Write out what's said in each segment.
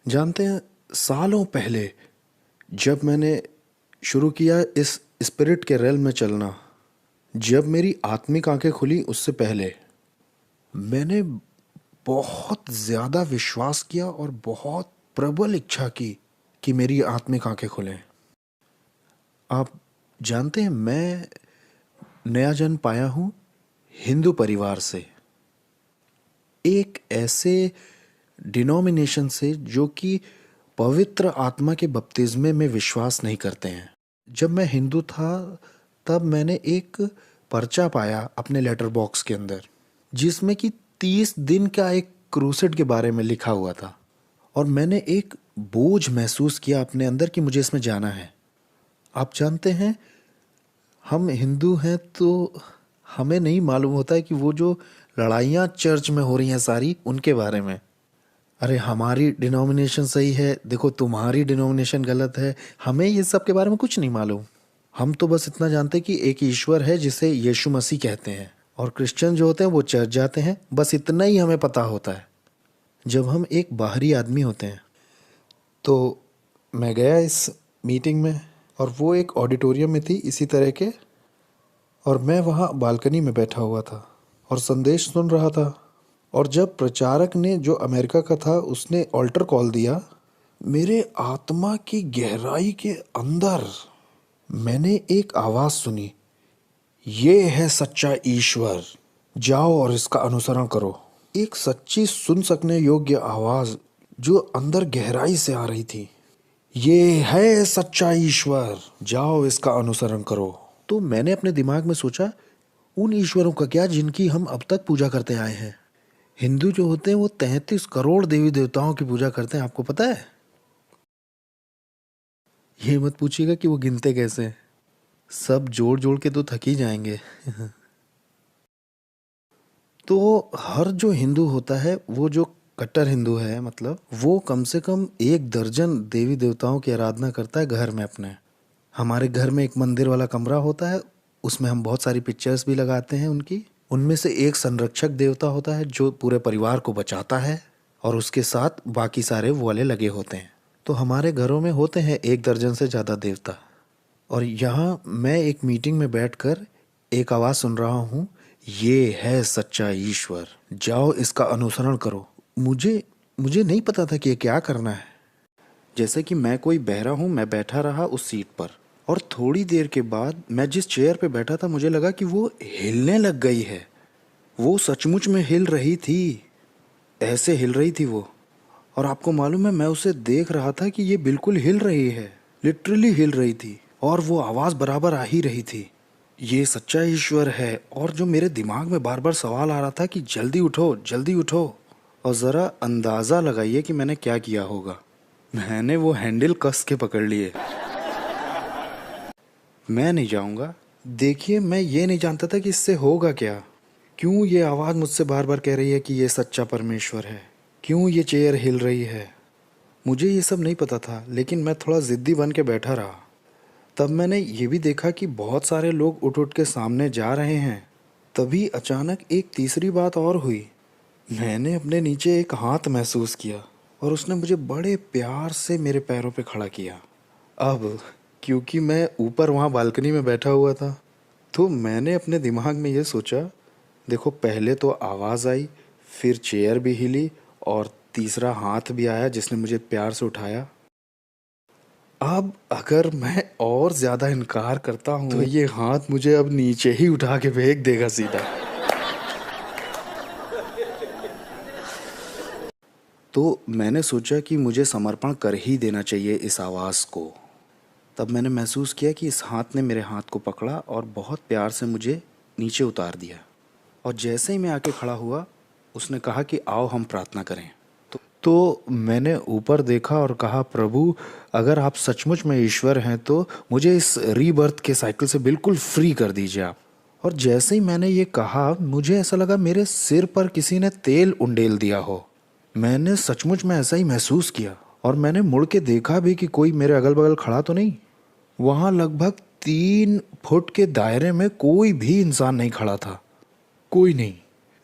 जानते हैं, सालों पहले जब मैंने शुरू किया इस स्पिरिट के रेल में चलना, जब मेरी आत्मिक आंखें खुली उससे पहले मैंने बहुत ज़्यादा विश्वास किया और बहुत प्रबल इच्छा की कि मेरी आत्मिक आंखें खुलें। आप जानते हैं, मैं नया जन्म पाया हूँ हिंदू परिवार से, एक ऐसे डिनोमिनेशन से जो कि पवित्र आत्मा के बपतिस्मे में विश्वास नहीं करते हैं। जब मैं हिंदू था तब मैंने एक पर्चा पाया अपने लेटर बॉक्स के अंदर, जिसमें कि 30 दिन का एक क्रूसेड के बारे में लिखा हुआ था, और मैंने एक बोझ महसूस किया अपने अंदर कि मुझे इसमें जाना है। आप जानते हैं, हम हिंदू हैं तो हमें नहीं मालूम होता है कि वो जो लड़ाइयाँ चर्च में हो रही हैं सारी, उनके बारे में। अरे हमारी डिनोमिनेशन सही है, देखो तुम्हारी डिनोमिनेशन गलत है, हमें ये सब के बारे में कुछ नहीं मालूम। हम तो बस इतना जानते हैं कि एक ईश्वर है जिसे यीशु मसीह कहते हैं, और क्रिश्चियन जो होते हैं वो चर्च जाते हैं, बस इतना ही हमें पता होता है। जब हम एक बाहरी आदमी होते हैं तो मैं गया इस मीटिंग में, और वो एक ऑडिटोरियम में थी इसी तरह के, और मैं वहाँ बालकनी में बैठा हुआ था और संदेश सुन रहा था। और जब प्रचारक ने, जो अमेरिका का था, उसने ऑल्टर कॉल दिया, मेरे आत्मा की गहराई के अंदर मैंने एक आवाज़ सुनी, ये है सच्चा ईश्वर, जाओ और इसका अनुसरण करो। एक सच्ची सुन सकने योग्य आवाज़ जो अंदर गहराई से आ रही थी, ये है सच्चा ईश्वर, जाओ इसका अनुसरण करो। तो मैंने अपने दिमाग में सोचा, उन ईश्वरों का क्या जिनकी हम अब तक पूजा करते आए हैं। हिंदू जो होते हैं वो 33 करोड़ देवी देवताओं की पूजा करते हैं, आपको पता है? ये मत पूछिएगा कि वो गिनते कैसे हैं, सब जोड़ जोड़ के तो थक ही जाएंगे। तो हर जो हिंदू होता है, वो जो कट्टर हिंदू है, मतलब वो कम से कम 1 दर्जन देवी देवताओं की आराधना करता है घर में अपने। हमारे घर में एक मंदिर वाला कमरा होता है, उसमें हम बहुत सारी पिक्चर्स भी लगाते हैं उनकी। उनमें से एक संरक्षक देवता होता है जो पूरे परिवार को बचाता है, और उसके साथ बाकी सारे वो वाले लगे होते हैं। तो हमारे घरों में होते हैं 1 दर्जन से ज़्यादा देवता। और यहाँ मैं एक मीटिंग में बैठकर एक आवाज़ सुन रहा हूँ, ये है सच्चा ईश्वर, जाओ इसका अनुसरण करो। मुझे मुझे नहीं पता था कि ये क्या करना है। जैसे कि मैं कोई बहरा हूँ, मैं बैठा रहा उस सीट पर, और थोड़ी देर के बाद मैं जिस चेयर पे बैठा था, मुझे लगा कि वो हिलने लग गई है। वो सचमुच में हिल रही थी, ऐसे हिल रही थी वो। और आपको मालूम है, मैं उसे देख रहा था कि ये बिल्कुल हिल रही है, लिटरली हिल रही थी, और वो आवाज़ बराबर आ ही रही थी, ये सच्चा ईश्वर है। और जो मेरे दिमाग में बार बार सवाल आ रहा था कि जल्दी उठो, जल्दी उठो। और ज़रा अंदाज़ा लगाइए कि मैंने क्या किया होगा। मैंने वो हैंडल कस के पकड़ लिए। मैं नहीं जाऊंगा। देखिए, मैं ये नहीं जानता था कि इससे होगा क्या। क्यों ये आवाज़ मुझसे बार बार कह रही है कि ये सच्चा परमेश्वर है, क्यों ये चेयर हिल रही है। मुझे ये सब नहीं पता था, लेकिन मैं थोड़ा ज़िद्दी बन के बैठा रहा। तब मैंने ये भी देखा कि बहुत सारे लोग उठ उठ के सामने जा रहे हैं। तभी अचानक एक तीसरी बात और हुई। मैंने अपने नीचे एक हाथ महसूस किया, और उसने मुझे बड़े प्यार से मेरे पैरों पे खड़ा किया। अब क्योंकि मैं ऊपर वहाँ बालकनी में बैठा हुआ था, तो मैंने अपने दिमाग में ये सोचा, देखो पहले तो आवाज़ आई, फिर चेयर भी हिली, और तीसरा हाथ भी आया जिसने मुझे प्यार से उठाया। अब अगर मैं और ज़्यादा इनकार करता हूँ तो ये हाथ मुझे अब नीचे ही उठा के फेंक देगा सीधा। तो मैंने सोचा कि मुझे समर्पण कर ही देना चाहिए इस आवाज़ को। तब मैंने महसूस किया कि इस हाथ ने मेरे हाथ को पकड़ा और बहुत प्यार से मुझे नीचे उतार दिया। और जैसे ही मैं आके खड़ा हुआ, उसने कहा कि आओ हम प्रार्थना करें। तो मैंने ऊपर देखा और कहा, प्रभु अगर आप सचमुच में ईश्वर हैं तो मुझे इस रीबर्थ के साइकिल से बिल्कुल फ्री कर दीजिए आप। और जैसे ही मैंने ये कहा, मुझे ऐसा लगा मेरे सिर पर किसी ने तेल उंडेल दिया हो। मैंने सचमुच में ऐसा ही महसूस किया, और मैंने मुड़ के देखा भी कि कोई मेरे अगल बगल खड़ा तो नहीं। वहाँ लगभग 3 फुट के दायरे में कोई भी इंसान नहीं खड़ा था, कोई नहीं।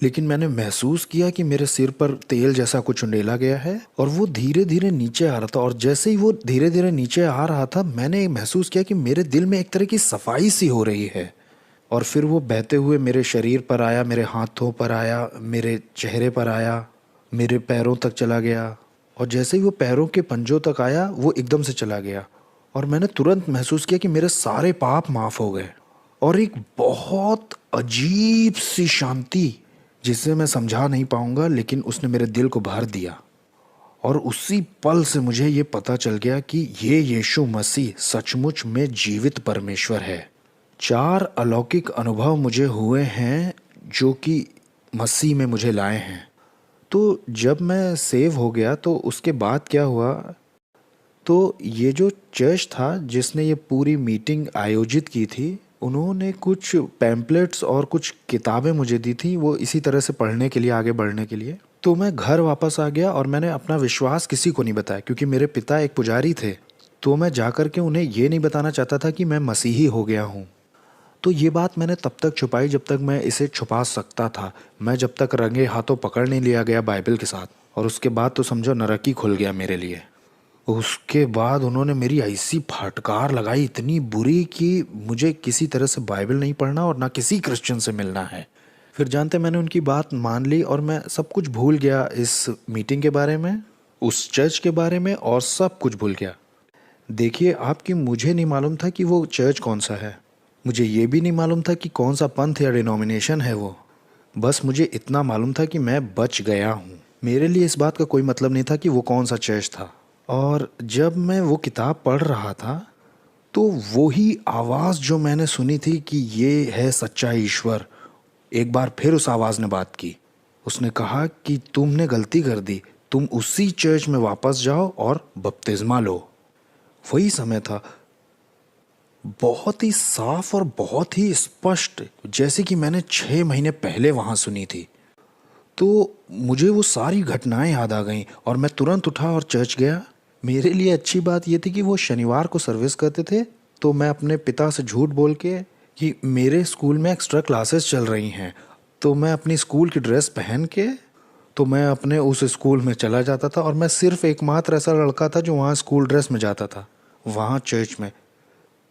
लेकिन मैंने महसूस किया कि मेरे सिर पर तेल जैसा कुछ उंडेला गया है और वो धीरे धीरे नीचे आ रहा था। और जैसे ही वो धीरे धीरे नीचे आ रहा था, मैंने महसूस किया कि मेरे दिल में एक तरह की सफाई सी हो रही है। और फिर वो बहते हुए मेरे शरीर पर आया, मेरे हाथों पर आया, मेरे चेहरे पर आया, मेरे पैरों तक चला गया। और जैसे ही वो पैरों के पंजों तक आया, वो एकदम से चला गया। और मैंने तुरंत महसूस किया कि मेरे सारे पाप माफ़ हो गए। और एक बहुत अजीब सी शांति, जिसे मैं समझा नहीं पाऊंगा, लेकिन उसने मेरे दिल को भर दिया। और उसी पल से मुझे ये पता चल गया कि ये यीशु मसीह सचमुच में जीवित परमेश्वर है। 4 अलौकिक अनुभव मुझे हुए हैं जो कि मसीह में मुझे लाए हैं। तो जब मैं सेव हो गया तो उसके बाद क्या हुआ, तो ये जो चर्च था जिसने ये पूरी मीटिंग आयोजित की थी, उन्होंने कुछ पैम्पलेट्स और कुछ किताबें मुझे दी थी, वो इसी तरह से पढ़ने के लिए, आगे बढ़ने के लिए। तो मैं घर वापस आ गया और मैंने अपना विश्वास किसी को नहीं बताया, क्योंकि मेरे पिता एक पुजारी थे। तो मैं जाकर के उन्हें ये नहीं बताना चाहता था कि मैं मसीही हो गया हूँ। तो ये बात मैंने तब तक छुपाई जब तक मैं इसे छुपा सकता था। मैं जब तक रंगे हाथों पकड़ नहीं लिया गया बाइबल के साथ। और उसके बाद तो समझो नरक ही खुल गया मेरे लिए। उसके बाद उन्होंने मेरी ऐसी फटकार लगाई, इतनी बुरी, कि मुझे किसी तरह से बाइबल नहीं पढ़ना और ना किसी क्रिश्चियन से मिलना है। फिर जानते, मैंने उनकी बात मान ली और मैं सब कुछ भूल गया, इस मीटिंग के बारे में, उस चर्च के बारे में, और सब कुछ भूल गया। देखिए आपकी, मुझे नहीं मालूम था कि वो चर्च कौन सा है। मुझे ये भी नहीं मालूम था कि कौन सा पंथ या डिनोमिनेशन है वो। बस मुझे इतना मालूम था कि मैं बच गया हूँ। मेरे लिए इस बात का कोई मतलब नहीं था कि वो कौन सा चर्च था। और जब मैं वो किताब पढ़ रहा था, तो वही आवाज़ जो मैंने सुनी थी कि ये है सच्चा ईश्वर, एक बार फिर उस आवाज़ ने बात की। उसने कहा कि तुमने गलती कर दी, तुम उसी चर्च में वापस जाओ और बपतिस्मा लो। वही समय था, बहुत ही साफ और बहुत ही स्पष्ट, जैसे कि मैंने 6 महीने पहले वहाँ सुनी थी। तो मुझे वो सारी घटनाएं याद आ गईं और मैं तुरंत उठा और चर्च गया। मेरे लिए अच्छी बात ये थी कि वो शनिवार को सर्विस करते थे। तो मैं अपने पिता से झूठ बोल के कि मेरे स्कूल में एक्स्ट्रा क्लासेस चल रही हैं, तो मैं अपनी स्कूल की ड्रेस पहन के, तो मैं अपने उस स्कूल में चला जाता था। और मैं सिर्फ एकमात्र ऐसा लड़का था जो वहाँ स्कूल ड्रेस में जाता था, वहाँ चर्च में।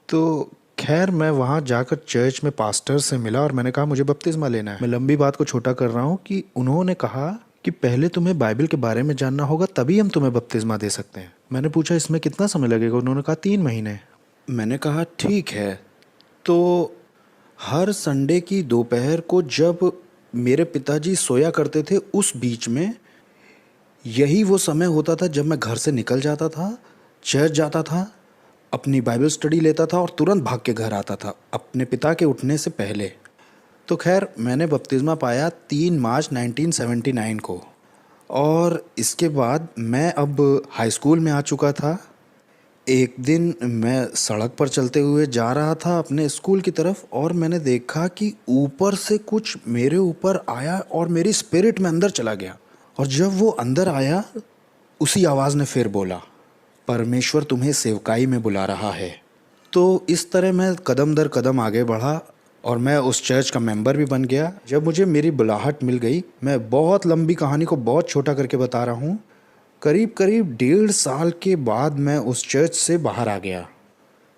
तो खैर, मैं वहाँ जाकर चर्च में पास्टर से मिला और मैंने कहा मुझे बपतिस्मा लेना है। मैं लंबी बात को छोटा कर रहा हूँ कि उन्होंने कहा कि पहले तुम्हें बाइबल के बारे में जानना होगा, तभी हम तुम्हें बपतिस्मा दे सकते हैं। मैंने पूछा इसमें कितना समय लगेगा? उन्होंने कहा 3 महीने। मैंने कहा ठीक है। तो हर संडे की दोपहर को जब मेरे पिताजी सोया करते थे, उस बीच में यही वो समय होता था जब मैं घर से निकल जाता था, चर्च जाता था, अपनी बाइबल स्टडी लेता था और तुरंत भाग के घर आता था अपने पिता के उठने से पहले। तो खैर, मैंने बपतिस्मा पाया 3 मार्च 1979 को। और इसके बाद मैं अब हाई स्कूल में आ चुका था। एक दिन मैं सड़क पर चलते हुए जा रहा था अपने स्कूल की तरफ, और मैंने देखा कि ऊपर से कुछ मेरे ऊपर आया और मेरी स्पिरिट में अंदर चला गया। और जब वो अंदर आया, उसी आवाज़ ने फिर बोला, परमेश्वर तुम्हें सेवकाई में बुला रहा है। तो इस तरह मैं कदम दर कदम आगे बढ़ा और मैं उस चर्च का मेंबर भी बन गया। जब मुझे मेरी बुलाहट मिल गई, मैं बहुत लंबी कहानी को बहुत छोटा करके बता रहा हूँ, करीब करीब 1.5 साल के बाद मैं उस चर्च से बाहर आ गया।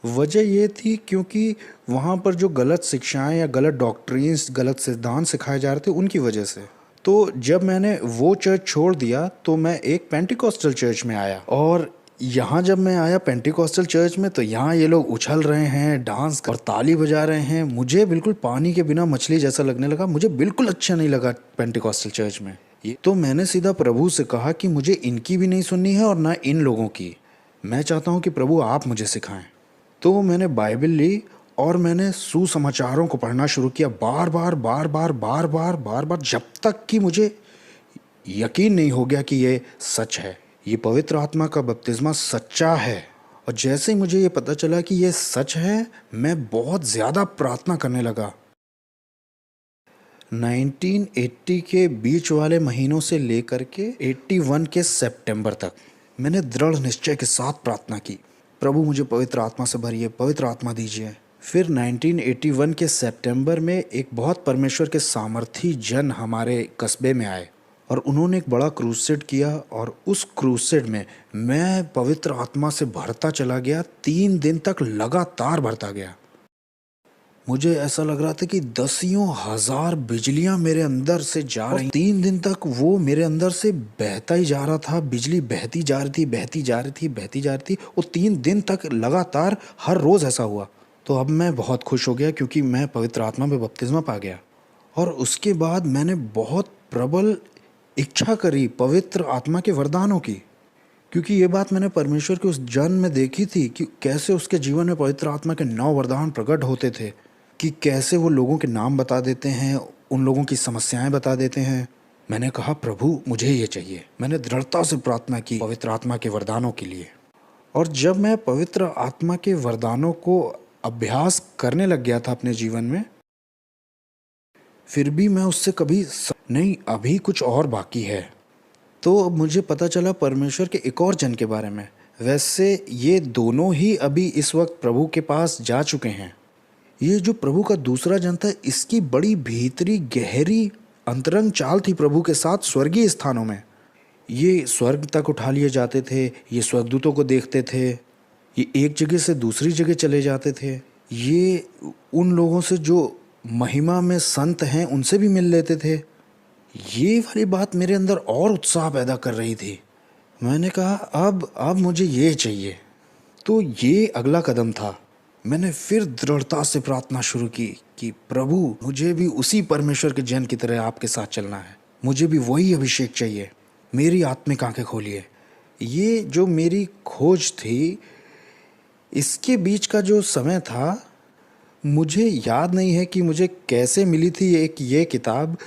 वजह ये थी क्योंकि वहाँ पर जो गलत शिक्षाएं या गलत डॉक्ट्रिन्स, गलत सिद्धांत सिखाए जा रहे थे, उनकी वजह से। तो जब मैंने वो चर्च छोड़ दिया तो मैं एक पेंटिकॉस्टल चर्च में आया। और यहाँ जब मैं आया पेंटिकॉस्टल चर्च में, तो यहाँ ये लोग उछल रहे हैं, डांस और ताली बजा रहे हैं। मुझे बिल्कुल पानी के बिना मछली जैसा लगने लगा। मुझे बिल्कुल अच्छा नहीं लगा पेंटिकॉस्टल चर्च में। तो मैंने सीधा प्रभु से कहा कि मुझे इनकी भी नहीं सुननी है और ना इन लोगों की। मैं चाहता हूँ कि प्रभु आप मुझे सिखाएं। तो मैंने बाइबल ली और मैंने सुसमाचारों को पढ़ना शुरू किया, बार बार बार बार बार बार बार बार, जब तक कि मुझे यकीन नहीं हो गया कि ये सच है, ये पवित्र आत्मा का बपतिस्मा सच्चा है। और जैसे ही मुझे ये पता चला कि ये सच है, मैं बहुत ज़्यादा प्रार्थना करने लगा। 1980 के बीच वाले महीनों से लेकर के 81 के सितंबर तक मैंने दृढ़ निश्चय के साथ प्रार्थना की, प्रभु मुझे पवित्र आत्मा से भरिए, पवित्र आत्मा दीजिए। फिर 1981 के सितंबर में एक बहुत परमेश्वर के सामर्थी जन हमारे कस्बे में आए और उन्होंने एक बड़ा क्रूसेड किया और उस क्रूसेड में मैं पवित्र आत्मा से भरता चला गया। 3 दिन तक लगातार भरता गया। मुझे ऐसा लग रहा था कि दसियों हजार बिजलियां मेरे अंदर से जा रही। 3 दिन तक वो मेरे अंदर से बहता ही जा रहा था। बिजली बहती जा रही थी, बहती जा रही थी, बहती जा रही थी। वो 3 दिन तक लगातार हर रोज ऐसा हुआ। तो अब मैं बहुत खुश हो गया क्योंकि मैं पवित्र आत्मा में बपतिस्मा पा गया। और उसके बाद मैंने बहुत प्रबल इच्छा करी पवित्र आत्मा के वरदानों की, क्योंकि ये बात मैंने परमेश्वर के उस जन में देखी थी कि कैसे उसके जीवन में पवित्र आत्मा के 9 वरदान प्रकट होते थे, कि कैसे वो लोगों के नाम बता देते हैं, उन लोगों की समस्याएं बता देते हैं। मैंने कहा प्रभु मुझे ये चाहिए। मैंने दृढ़ता से प्रार्थना की पवित्र आत्मा के वरदानों के लिए। और जब मैं पवित्र आत्मा के वरदानों को अभ्यास करने लग गया था अपने जीवन में, फिर भी मैं उससे कभी नहीं, अभी कुछ और बाकी है। तो मुझे पता चला परमेश्वर के एक और जन के बारे में। वैसे ये दोनों ही अभी इस वक्त प्रभु के पास जा चुके हैं। ये जो प्रभु का दूसरा जन था, इसकी बड़ी भीतरी गहरी अंतरंग चाल थी प्रभु के साथ स्वर्गीय स्थानों में। ये स्वर्ग तक उठा लिए जाते थे, ये स्वर्गदूतों को देखते थे, ये एक जगह से दूसरी जगह चले जाते थे, ये उन लोगों से जो महिमा में संत हैं उनसे भी मिल लेते थे। ये वाली बात मेरे अंदर और उत्साह पैदा कर रही थी। मैंने कहा अब मुझे ये चाहिए। तो ये अगला कदम था। मैंने फिर दृढ़ता से प्रार्थना शुरू की कि प्रभु मुझे भी उसी परमेश्वर के जन की तरह आपके साथ चलना है। मुझे भी वही अभिषेक चाहिए। मेरी आत्मिक आंखें खोलिए। ये जो मेरी खोज थी, इसके बीच का जो समय था, मुझे याद नहीं है कि मुझे कैसे मिली थी ये किताब,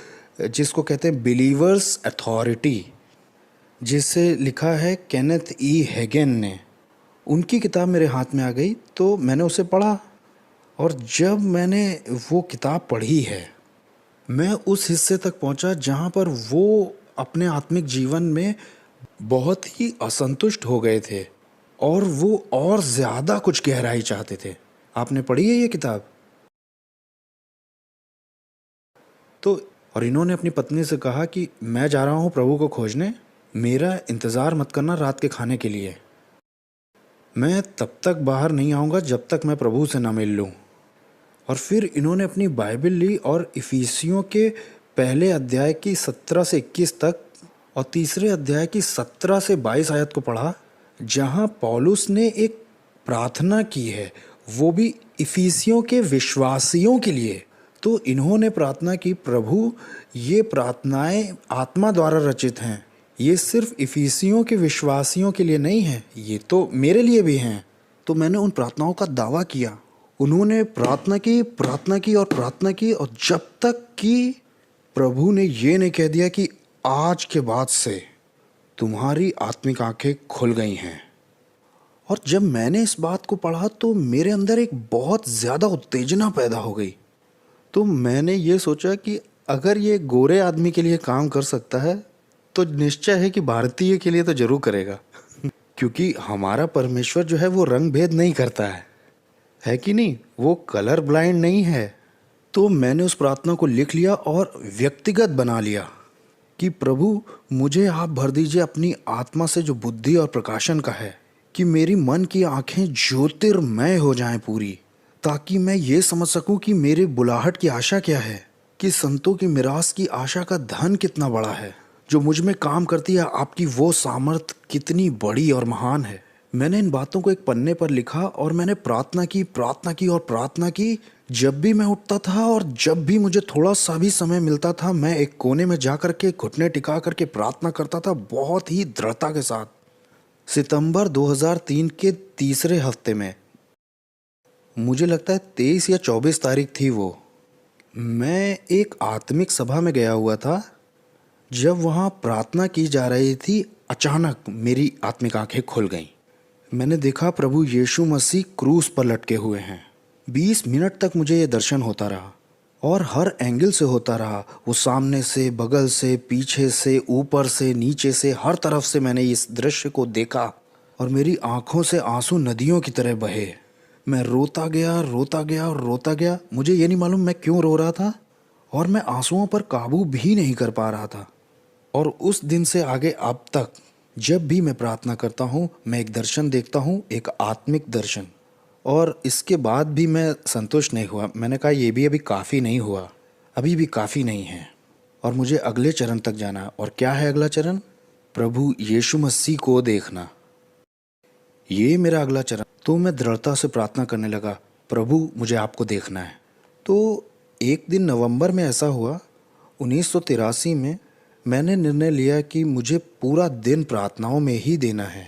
जिसको कहते हैं बिलीवर्स अथॉरिटी, जिसे लिखा है केनेथ ई हेगन ने। उनकी किताब मेरे हाथ में आ गई तो मैंने उसे पढ़ा। और जब मैंने वो किताब पढ़ी है, मैं उस हिस्से तक पहुंचा जहां पर वो अपने आत्मिक जीवन में बहुत ही असंतुष्ट हो गए थे और वो और ज़्यादा कुछ गहराई चाहते थे। आपने पढ़ी है ये किताब? तो और इन्होंने अपनी पत्नी से कहा कि मैं जा रहा हूँ प्रभु को खोजने, मेरा इंतज़ार मत करना रात के खाने के लिए। मैं तब तक बाहर नहीं आऊँगा जब तक मैं प्रभु से ना मिल लूँ। और फिर इन्होंने अपनी बाइबल ली और इफिसियों के पहले अध्याय की 17 से 21 तक और तीसरे अध्याय की 17 से 22 आयत को पढ़ा, जहाँ पौलुस ने एक प्रार्थना की है, वो भी इफिसियों के विश्वासियों के लिए। तो इन्होंने प्रार्थना की, प्रभु ये प्रार्थनाएं आत्मा द्वारा रचित हैं, ये सिर्फ इफिसियों के विश्वासियों के लिए नहीं है, ये तो मेरे लिए भी हैं। तो मैंने उन प्रार्थनाओं का दावा किया। उन्होंने प्रार्थना की, प्रार्थना की और प्रार्थना की, और जब तक कि प्रभु ने ये नहीं कह दिया कि आज के बाद से तुम्हारी आत्मिक आंखें खुल गई हैं। और जब मैंने इस बात को पढ़ा तो मेरे अंदर एक बहुत ज़्यादा उत्तेजना पैदा हो गई। तो मैंने ये सोचा कि अगर ये गोरे आदमी के लिए काम कर सकता है तो निश्चय है कि भारतीय के लिए तो जरूर करेगा। क्योंकि हमारा परमेश्वर जो है वो रंग भेद नहीं करता है कि नहीं? वो कलर ब्लाइंड नहीं है। तो मैंने उस प्रार्थना को लिख लिया और व्यक्तिगत बना लिया कि प्रभु मुझे आप भर दीजिए अपनी आत्मा से जो बुद्धि और प्रकाशन का है, कि मेरी मन की आंखें ज्योतिर्मय हो जाएं पूरी, ताकि मैं ये समझ सकूं कि मेरे बुलाहट की आशा क्या है, कि संतों की मिरास की आशा का धन कितना बड़ा है, जो मुझ में काम करती है आपकी वो सामर्थ कितनी बड़ी और महान है। मैंने इन बातों को एक पन्ने पर लिखा और मैंने प्रार्थना की, प्रार्थना की और प्रार्थना की। जब भी मैं उठता था और जब भी मुझे थोड़ा सा भी समय मिलता था, मैं एक कोने में जा कर के घुटने टिका करके प्रार्थना करता था, बहुत ही दृढ़ता के साथ। सितंबर 2003 के तीसरे हफ्ते में, मुझे लगता है 23 या 24 तारीख थी वो, मैं एक आत्मिक सभा में गया हुआ था। जब वहाँ प्रार्थना की जा रही थी, अचानक मेरी आत्मिक आंखें खुल गईं। मैंने देखा प्रभु यीशु मसीह क्रूस पर लटके हुए हैं। 20 मिनट तक मुझे ये दर्शन होता रहा और हर एंगल से होता रहा। वो सामने से, बगल से, पीछे से, ऊपर से, नीचे से, हर तरफ से मैंने इस दृश्य को देखा और मेरी आंखों से आंसू नदियों की तरह बहे। मैं रोता गया और रोता गया। मुझे ये नहीं मालूम मैं क्यों रो रहा था, और मैं आंसुओं पर काबू भी नहीं कर पा रहा था। और उस दिन से आगे अब तक जब भी मैं प्रार्थना करता हूँ, मैं एक दर्शन देखता हूँ, एक आत्मिक दर्शन। और इसके बाद भी मैं संतुष्ट नहीं हुआ। मैंने कहा ये भी अभी काफ़ी नहीं हुआ, अभी भी काफ़ी नहीं है, और मुझे अगले चरण तक जाना है। और क्या है अगला चरण? प्रभु यीशु मसीह को देखना। ये मेरा अगला चरण। तो मैं दृढ़ता से प्रार्थना करने लगा, प्रभु मुझे आपको देखना है। तो एक दिन नवंबर में ऐसा हुआ, 1983 में, मैंने निर्णय लिया कि मुझे पूरा दिन प्रार्थनाओं में ही देना है,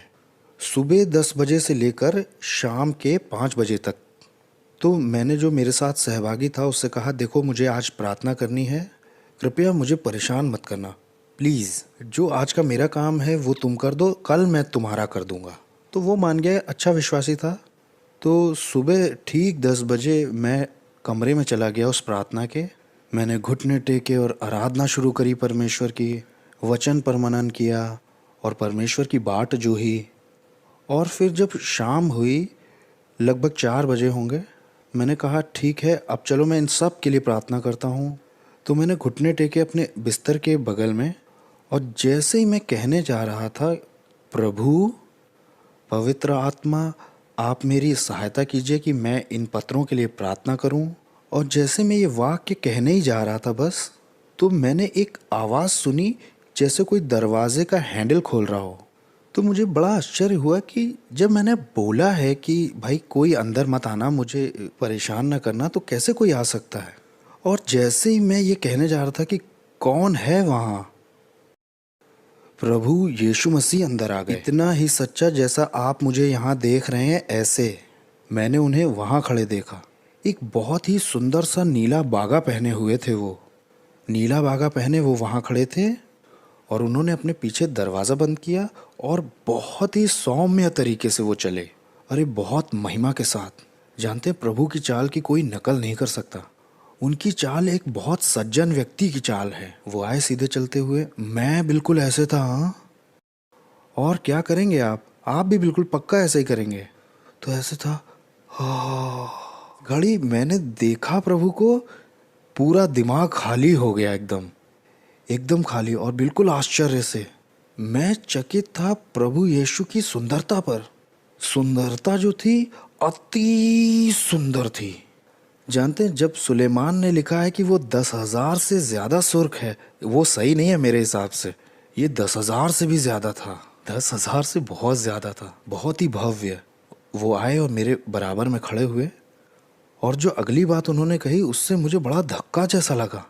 सुबह 10 बजे से लेकर शाम के 5 बजे तक। तो मैंने जो मेरे साथ सहभागी था उससे कहा, देखो मुझे आज प्रार्थना करनी है, कृपया मुझे परेशान मत करना प्लीज़। जो आज का मेरा काम है वो तुम कर दो, कल मैं तुम्हारा कर दूंगा। तो वो मान गया, अच्छा विश्वासी था। तो सुबह ठीक 10 बजे मैं कमरे में चला गया उस प्रार्थना के। मैंने घुटने टेके और आराधना शुरू करी परमेश्वर की, वचन पर मनन किया और परमेश्वर की बाट जोही। और फिर जब शाम हुई, लगभग 4 बजे होंगे, मैंने कहा ठीक है अब चलो मैं इन सब के लिए प्रार्थना करता हूँ। तो मैंने घुटने टेके अपने बिस्तर के बगल में, और जैसे ही मैं कहने जा रहा था, प्रभु पवित्र आत्मा आप मेरी सहायता कीजिए कि मैं इन पत्रों के लिए प्रार्थना करूं। और जैसे मैं ये वाक्य कहने ही जा रहा था बस, तो मैंने एक आवाज़ सुनी जैसे कोई दरवाजे का हैंडल खोल रहा हो। तो मुझे बड़ा आश्चर्य हुआ कि जब मैंने बोला है कि भाई कोई अंदर मत आना, मुझे परेशान ना करना, तो कैसे कोई आ सकता है। और जैसे ही मैं ये कहने जा रहा था कि कौन है वहाँ, प्रभु यीशु मसीह अंदर आ गए। इतना ही सच्चा जैसा आप मुझे यहाँ देख रहे हैं, ऐसे मैंने उन्हें वहाँ खड़े देखा। एक बहुत ही सुंदर सा नीला बागा पहने हुए थे वो, नीला बागा पहने वो वहाँ खड़े थे, और उन्होंने अपने पीछे दरवाज़ा बंद किया और बहुत ही सौम्य तरीके से वो चले। अरे बहुत महिमा के साथ। जानते हैं प्रभु की चाल की कोई नकल नहीं कर सकता। उनकी चाल एक बहुत सज्जन व्यक्ति की चाल है। वो आए सीधे चलते हुए, मैं बिल्कुल ऐसे था। हाँ, और क्या करेंगे आप भी बिल्कुल पक्का ऐसे ही करेंगे। तो ऐसे था। घड़ी मैंने देखा प्रभु को, पूरा दिमाग खाली हो गया, एकदम एकदम खाली, और बिल्कुल आश्चर्य से मैं चकित था प्रभु यीशु की सुंदरता पर। सुंदरता जो थी अति सुंदर थी। जानते हैं जब सुलेमान ने लिखा है कि वो 10,000 से ज़्यादा सुर्ख है, वो सही नहीं है मेरे हिसाब से। ये 10,000 से भी ज़्यादा था, 10,000 से बहुत ज़्यादा था, बहुत ही भव्य। वो आए और मेरे बराबर में खड़े हुए, और जो अगली बात उन्होंने कही उससे मुझे बड़ा धक्का जैसा लगा।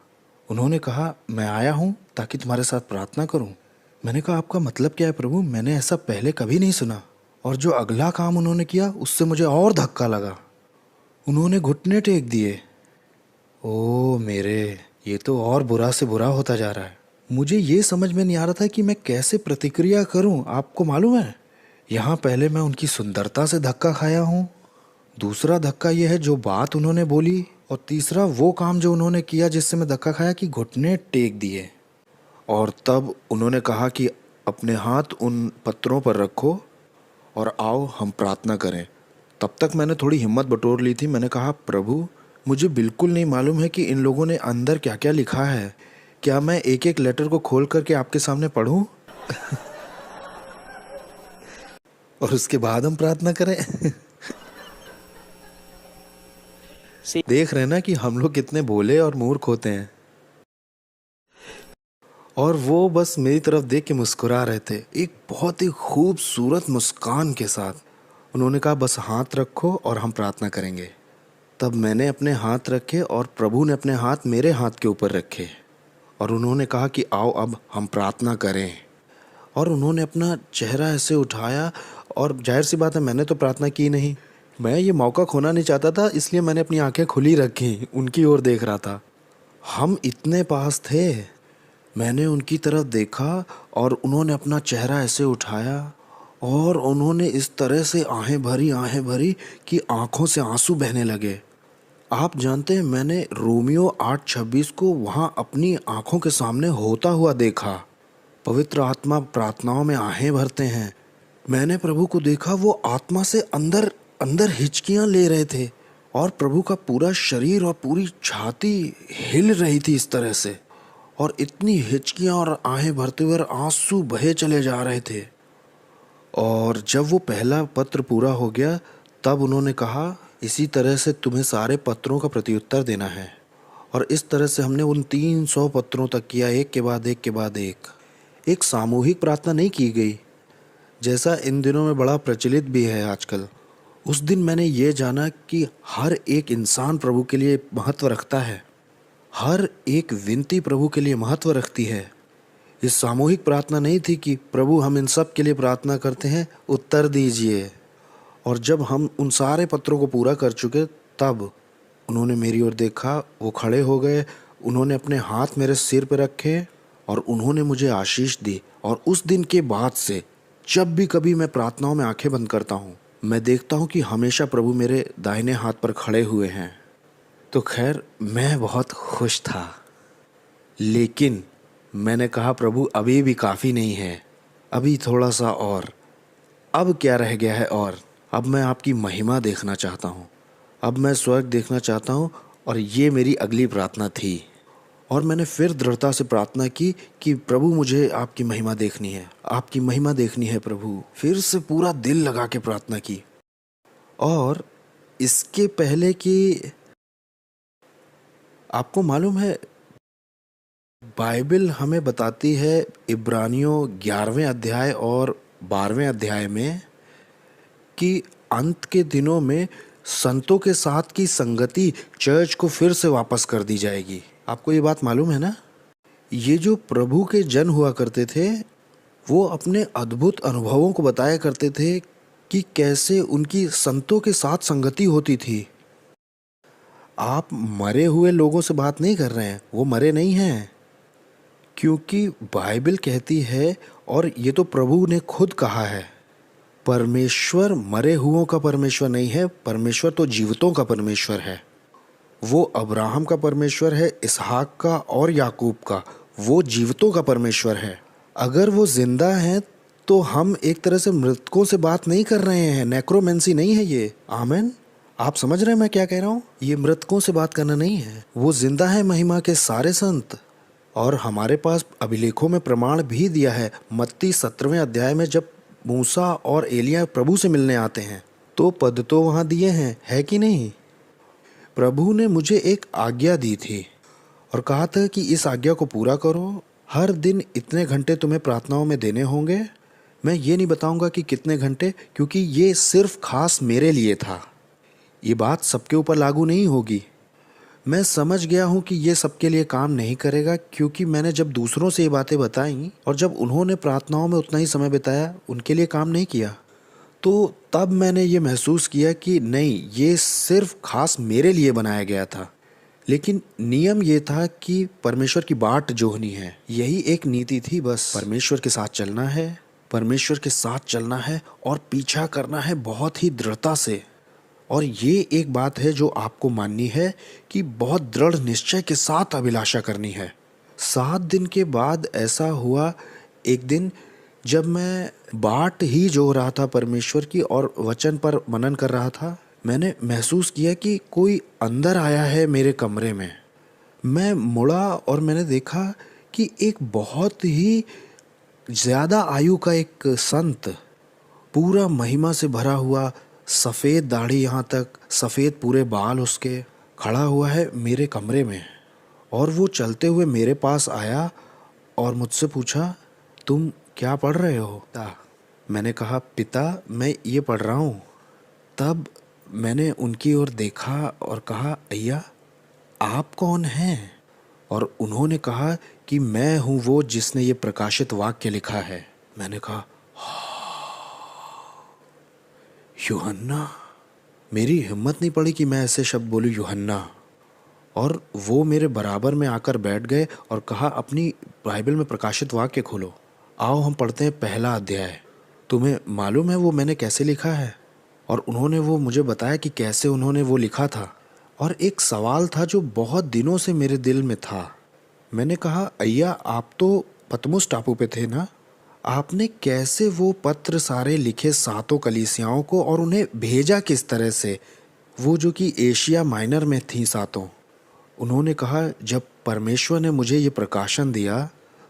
उन्होंने कहा, मैं आया हूँ ताकि तुम्हारे साथ प्रार्थना करूँ। मैंने कहा, आपका मतलब क्या है प्रभु? मैंने ऐसा पहले कभी नहीं सुना। और जो अगला काम उन्होंने किया उससे मुझे और धक्का लगा। उन्होंने घुटने टेक दिए। ओ मेरे, ये तो और बुरा से बुरा होता जा रहा है। मुझे ये समझ में नहीं आ रहा था कि मैं कैसे प्रतिक्रिया करूं। आपको मालूम है, यहाँ पहले मैं उनकी सुंदरता से धक्का खाया हूँ, दूसरा धक्का ये है जो बात उन्होंने बोली, और तीसरा वो काम जो उन्होंने किया जिससे मैं धक्का खाया कि घुटने टेक दिए। और तब उन्होंने कहा कि अपने हाथ उन पत्रों पर रखो और आओ हम प्रार्थना करें। तब तक मैंने थोड़ी हिम्मत बटोर ली थी। मैंने कहा, प्रभु मुझे बिल्कुल नहीं मालूम है कि इन लोगों ने अंदर क्या क्या लिखा है। क्या मैं एक एक लेटर को खोल करके आपके सामने पढ़ूं? और उसके बाद हम प्रार्थना करें? देख रहे हैं ना कि हम लोग कितने भोले और मूर्ख होते हैं। और वो बस मेरी तरफ देख के मुस्कुरा रहे थे, एक बहुत ही खूबसूरत मुस्कान के साथ। उन्होंने कहा, बस हाथ रखो और हम प्रार्थना करेंगे। तब मैंने अपने हाथ रखे और प्रभु ने अपने हाथ मेरे हाथ के ऊपर रखे, और उन्होंने कहा कि आओ अब हम प्रार्थना करें। और उन्होंने अपना चेहरा ऐसे उठाया, और जाहिर सी बात है मैंने तो प्रार्थना की नहीं। मैं ये मौका खोना नहीं चाहता था, इसलिए मैंने अपनी आंखें खुली रखी, उनकी ओर देख रहा था। हम इतने पास थे। मैंने उनकी तरफ देखा और उन्होंने अपना चेहरा ऐसे उठाया, और उन्होंने इस तरह से आहें भरी कि आंखों से आंसू बहने लगे। आप जानते हैं, मैंने रोमियो 8:26 को वहाँ अपनी आंखों के सामने होता हुआ देखा। पवित्र आत्मा प्रार्थनाओं में आहें भरते हैं। मैंने प्रभु को देखा, वो आत्मा से अंदर अंदर हिचकियां ले रहे थे और प्रभु का पूरा शरीर और पूरी छाती हिल रही थी इस तरह से, और इतनी हिचकियां और आहें भरते हुए आंसू बहे चले जा रहे थे। और जब वो पहला पत्र पूरा हो गया तब उन्होंने कहा, इसी तरह से तुम्हें सारे पत्रों का प्रत्युत्तर देना है। और इस तरह से हमने उन 300 पत्रों तक किया, एक के बाद एक के बाद एक। एक सामूहिक प्रार्थना नहीं की गई जैसा इन दिनों में बड़ा प्रचलित भी है आजकल। उस दिन मैंने ये जाना कि हर एक इंसान प्रभु के लिए महत्व रखता है, हर एक विनती प्रभु के लिए महत्व रखती है। इस सामूहिक प्रार्थना नहीं थी कि प्रभु हम इन सब के लिए प्रार्थना करते हैं, उत्तर दीजिए। और जब हम उन सारे पत्रों को पूरा कर चुके तब उन्होंने मेरी ओर देखा, वो खड़े हो गए, उन्होंने अपने हाथ मेरे सिर पर रखे और उन्होंने मुझे आशीष दी। और उस दिन के बाद से जब भी कभी मैं प्रार्थनाओं में आंखें बंद करता हूँ, मैं देखता हूँ कि हमेशा प्रभु मेरे दाहिने हाथ पर खड़े हुए हैं। तो खैर, मैं बहुत खुश था, लेकिन मैंने कहा प्रभु अभी भी काफ़ी नहीं है, अभी थोड़ा सा और। अब क्या रह गया है? और अब मैं आपकी महिमा देखना चाहता हूँ, अब मैं स्वर्ग देखना चाहता हूँ। और ये मेरी अगली प्रार्थना थी। और मैंने फिर दृढ़ता से प्रार्थना की कि प्रभु मुझे आपकी महिमा देखनी है, आपकी महिमा देखनी है प्रभु। फिर से पूरा दिल लगा के प्रार्थना की। और इसके पहले कि आपको मालूम है, बाइबल हमें बताती है इब्रानियों 11वें अध्याय और 12वें अध्याय में कि अंत के दिनों में संतों के साथ की संगति चर्च को फिर से वापस कर दी जाएगी। आपको ये बात मालूम है ना? ये जो प्रभु के जन हुआ करते थे, वो अपने अद्भुत अनुभवों को बताया करते थे कि कैसे उनकी संतों के साथ संगति होती थी। आप मरे हुए लोगों से बात नहीं कर रहे हैं, वो मरे नहीं हैं, क्योंकि बाइबल कहती है, और ये तो प्रभु ने खुद कहा है, परमेश्वर मरे हुओं का परमेश्वर नहीं है, परमेश्वर तो जीवितों का परमेश्वर है। वो अब्राहम का परमेश्वर है, इसहाक का और याकूब का। वो जीवितों का परमेश्वर है। अगर वो जिंदा हैं तो हम एक तरह से मृतकों से बात नहीं कर रहे हैं, नेक्रोमेंसी नहीं है ये। आमेन। आप समझ रहे हैं मैं क्या कह रहा हूँ? ये मृतकों से बात करना नहीं है, वो जिंदा है महिमा के सारे संत। और हमारे पास अभिलेखों में प्रमाण भी दिया है। मत्ती 17वें अध्याय में जब मूसा और एलिया प्रभु से मिलने आते हैं तो पद तो वहाँ दिए हैं, है कि नहीं? प्रभु ने मुझे एक आज्ञा दी थी और कहा था कि इस आज्ञा को पूरा करो। हर दिन इतने घंटे तुम्हें प्रार्थनाओं में देने होंगे। मैं ये नहीं बताऊंगा कि कितने घंटे, क्योंकि ये सिर्फ खास मेरे लिए था। ये बात सबके ऊपर लागू नहीं होगी। मैं समझ गया हूँ कि ये सबके लिए काम नहीं करेगा, क्योंकि मैंने जब दूसरों से ये बातें बताई और जब उन्होंने प्रार्थनाओं में उतना ही समय बिताया, उनके लिए काम नहीं किया, तो तब मैंने ये महसूस किया कि नहीं, ये सिर्फ खास मेरे लिए बनाया गया था। लेकिन नियम ये था कि परमेश्वर की बाट जोहनी है, यही एक नीति थी बस। परमेश्वर के साथ चलना है, परमेश्वर के साथ चलना है और पीछा करना है बहुत ही दृढ़ता से। और ये एक बात है जो आपको माननी है कि बहुत दृढ़ निश्चय के साथ अभिलाषा करनी है। 7 दिन के बाद ऐसा हुआ, एक दिन जब मैं बाट ही जो रहा था परमेश्वर की और वचन पर मनन कर रहा था, मैंने महसूस किया कि कोई अंदर आया है मेरे कमरे में। मैं मुड़ा और मैंने देखा कि एक बहुत ही ज़्यादा आयु का एक संत, पूरा महिमा से भरा हुआ, सफ़ेद दाढ़ी यहाँ तक, सफ़ेद पूरे बाल उसके, खड़ा हुआ है मेरे कमरे में। और वो चलते हुए मेरे पास आया और मुझसे पूछा, तुम क्या पढ़ रहे हो? मैंने कहा, पिता मैं ये पढ़ रहा हूँ। तब मैंने उनकी ओर देखा और कहा, अय्या आप कौन हैं? और उन्होंने कहा कि मैं हूँ वो जिसने ये प्रकाशित वाक्य लिखा है। मैंने कहा, यूहन्ना। मेरी हिम्मत नहीं पड़ी कि मैं ऐसे शब्द बोलूँ, यूहन्ना। और वो मेरे बराबर में आकर बैठ गए और कहा, अपनी बाइबल में प्रकाशित वाक्य खोलो, आओ हम पढ़ते हैं पहला अध्याय। तुम्हें मालूम है वो मैंने कैसे लिखा है? और उन्होंने वो मुझे बताया कि कैसे उन्होंने वो लिखा था। और एक सवाल था जो बहुत दिनों से मेरे दिल में था। मैंने कहा, अय्या आप तो पतमुस टापू पे थे ना, आपने कैसे वो पत्र सारे लिखे सातों कलीसियाओं को और उन्हें भेजा किस तरह से, वो जो कि एशिया माइनर में थी सातों। उन्होंने कहा, जब परमेश्वर ने मुझे ये प्रकाशन दिया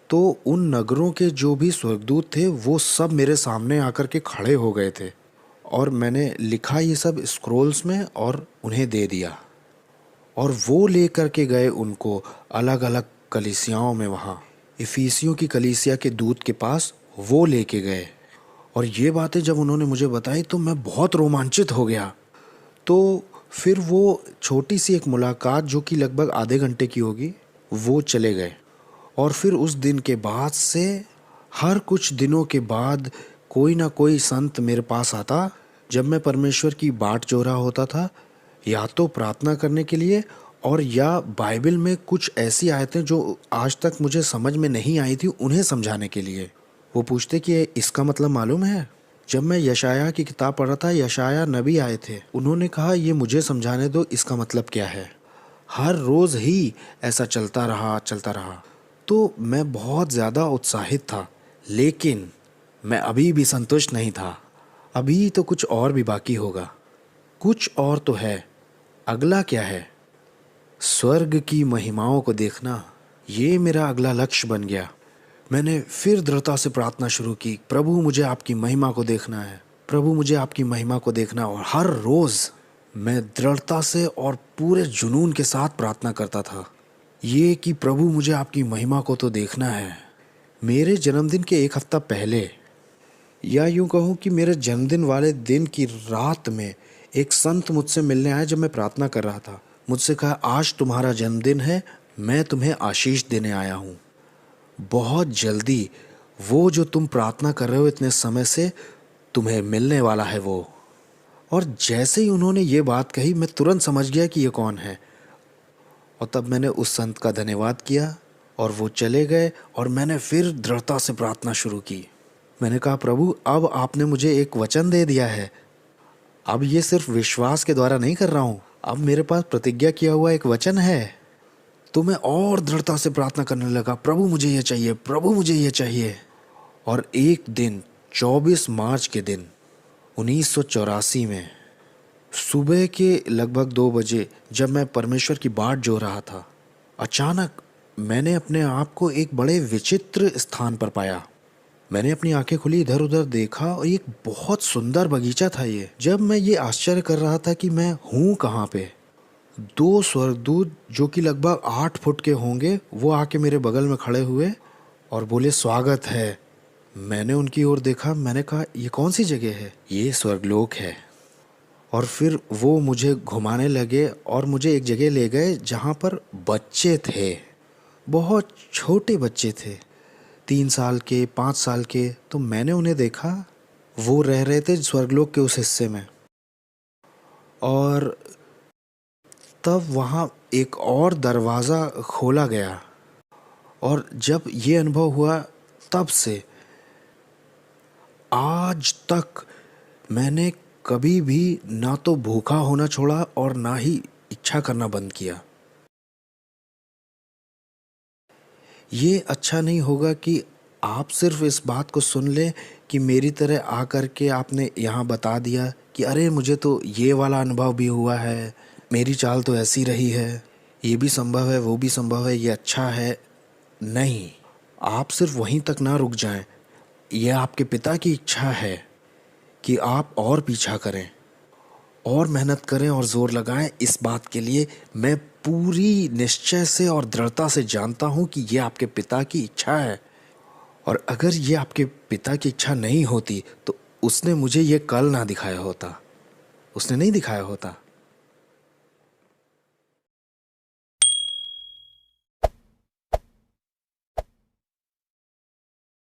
तो उन नगरों के जो भी स्वर्गदूत थे वो सब मेरे सामने आकर के खड़े हो गए थे और मैंने लिखा ये सब स्क्रोल्स में और उन्हें दे दिया और वो लेकर के गए उनको अलग अलग कलीसियाओं में। वहाँ इफिसियों की कलीसिया के दूत के पास वो लेके गए और ये बातें जब उन्होंने मुझे बताई तो मैं बहुत रोमांचित हो गया। तो फिर वो छोटी सी एक मुलाकात जो कि लगभग आधे घंटे की होगी, वो चले गए और फिर उस दिन के बाद से हर कुछ दिनों के बाद कोई ना कोई संत मेरे पास आता जब मैं परमेश्वर की बाट जो रहा होता था, या तो प्रार्थना करने के लिए और या बाइबल में कुछ ऐसी आयतें जो आज तक मुझे समझ में नहीं आई थी उन्हें समझाने के लिए। वो पूछते कि इसका मतलब मालूम है। जब मैं यशाया की किताब पढ़ रहा था, यशाया नबी आए थे, उन्होंने कहा ये मुझे समझाने दो इसका मतलब क्या है। हर रोज़ ही ऐसा चलता रहा। तो मैं बहुत ज़्यादा उत्साहित था, लेकिन मैं अभी भी संतुष्ट नहीं था। अभी तो कुछ और भी बाकी होगा, कुछ और तो है। अगला क्या है? स्वर्ग की महिमाओं को देखना, ये मेरा अगला लक्ष्य बन गया। मैंने फिर दृढ़ता से प्रार्थना शुरू की, प्रभु मुझे आपकी महिमा को देखना है, प्रभु मुझे आपकी महिमा को देखना। और हर रोज़ मैं दृढ़ता से और पूरे जुनून के साथ प्रार्थना करता था ये कि प्रभु मुझे आपकी महिमा को तो देखना है। मेरे जन्मदिन के एक हफ्ता पहले, या यूँ कहूँ कि मेरे जन्मदिन वाले दिन की रात में एक संत मुझसे मिलने आया जब मैं प्रार्थना कर रहा था। मुझसे कहा, आज तुम्हारा जन्मदिन है, मैं तुम्हें आशीष देने आया हूँ। बहुत जल्दी वो जो तुम प्रार्थना कर रहे हो इतने समय से, तुम्हें मिलने वाला है वो। और जैसे ही उन्होंने ये बात कही मैं तुरंत समझ गया कि ये कौन है। और तब मैंने उस संत का धन्यवाद किया और वो चले गए और मैंने फिर दृढ़ता से प्रार्थना शुरू की। मैंने कहा, प्रभु अब आपने मुझे एक वचन दे दिया है, अब ये सिर्फ विश्वास के द्वारा नहीं कर रहा हूँ, अब मेरे पास प्रतिज्ञा किया हुआ एक वचन है। तो मैं और दृढ़ता से प्रार्थना करने लगा, प्रभु मुझे ये चाहिए, प्रभु मुझे ये चाहिए। और एक दिन 24 मार्च के दिन 1984 में सुबह के लगभग 2 बजे जब मैं परमेश्वर की बाट जो रहा था, अचानक मैंने अपने आप को एक बड़े विचित्र स्थान पर पाया। मैंने अपनी आंखें खुली, इधर उधर देखा और एक बहुत सुंदर बगीचा था ये। जब मैं ये आश्चर्य कर रहा था कि मैं हूँ कहाँ पे, 2 स्वर्गदूत जो कि लगभग 8 फुट के होंगे वो आके मेरे बगल में खड़े हुए और बोले, स्वागत है। मैंने उनकी ओर देखा, मैंने कहा, ये कौन सी जगह है? ये स्वर्गलोक है। और फिर वो मुझे घुमाने लगे और मुझे एक जगह ले गए जहाँ पर बच्चे थे, बहुत छोटे बच्चे थे, 3 साल के, 5 साल के। तो मैंने उन्हें देखा, वो रह रहे थे स्वर्गलोक के उस हिस्से में। और तब वहाँ एक और दरवाज़ा खोला गया और जब ये अनुभव हुआ तब से आज तक मैंने कभी भी ना तो भूखा होना छोड़ा और ना ही इच्छा करना बंद किया। ये अच्छा नहीं होगा कि आप सिर्फ इस बात को सुन लें कि मेरी तरह आकर के आपने यहाँ बता दिया कि अरे मुझे तो ये वाला अनुभव भी हुआ है, मेरी चाल तो ऐसी रही है, ये भी संभव है, वो भी संभव है, ये अच्छा है। नहीं, आप सिर्फ वहीं तक ना रुक जाएं। यह आपके पिता की इच्छा है कि आप और पीछा करें और मेहनत करें और ज़ोर लगाएं। इस बात के लिए मैं पूरी निश्चय से और दृढ़ता से जानता हूं कि ये आपके पिता की इच्छा है। और अगर ये आपके पिता की इच्छा नहीं होती तो उसने मुझे ये कल ना दिखाया होता, उसने नहीं दिखाया होता।